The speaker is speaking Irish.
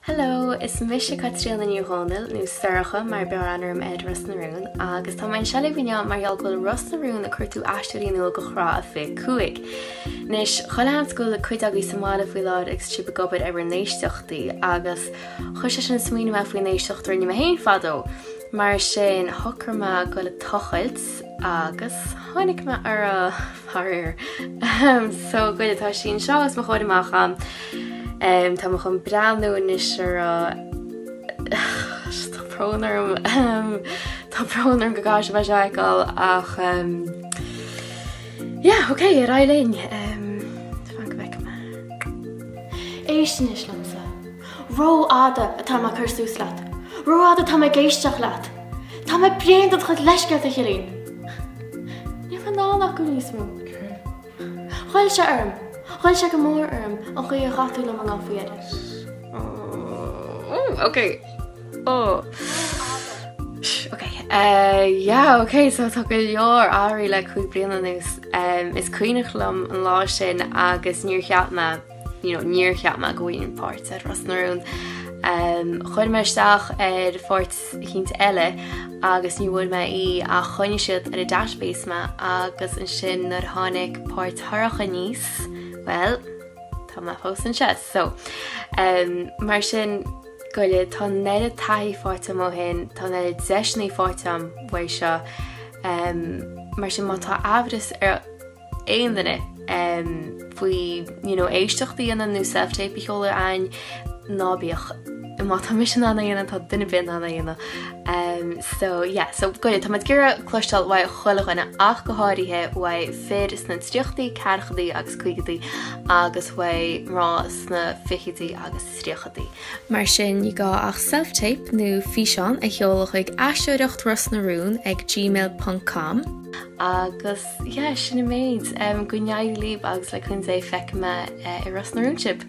Hello, is Misha Catríal na Nniuhónil nó Saracha mar bearannarm ed Ros na Rún agus tá main seala bhíine margheall go Ros na Rún a chuirtú aisteoirí nua go chrá a fé cuaig. Nis choile go le cuid agaí Somála faoi lád ag siúpa gobad ar néisteachtaí agus chuise sin smaoine me faoi néisteachtar ní héin fadó. Mar sin thucarma go le tochailt agus tháinig me ar a phair. So go atá sin seo is mo chuid amach tá mo chun breanú is ar tá prónarm go gáis bheit seáil ach oké, ra léin fan go bheice me. Éistin is lamsa. Ró áda atá má chursús leat. Ró áda tá má géisteach leat. Tá má brian dat chud leisceart a chirín. Ní fan dánach go níos mú. Cháil se arm. Cháil se go mór arm an chuí a ratú le an áfuidir. Okay. Oh. Okay, so tá go leor áirí le chuig bliana nús. Is cuioinech lom an lá sin agus níor cheap me go bhíon páirt ar Ros na Rún. Chuir meisteach ar fort cínta eile agus ní bhfuil me í a chuine siad ar a database me agus an sin nar tháinig páirt tharacha níos. Well, tá me fós an se. So, mar sin goile tá nead taí fáta mó hin, tá nead deisnaí fátam bhaid seo, mar sin má tá abhras ar aon duine faoi éisteachtaí anna nó self-tape i chola ein nábíoch. Má tá mis an anna dhéana tá duine bin anna dhéana. So goile tá mad gira clúisteáil bhaid chuilechana ach go háirithe bhaid féad is na stríochtaí, cearchadaí agus cuigadaí agus bhaid rá sna fichadaí agus stríochadaí. Mar sin ní gá ach self-tape nó fiseán a cheolach ag aisteoireacht Ros na Rún ag gmail.com agus sinna méid go neamh líb agus le chun é feice me i Ros na Rún sib.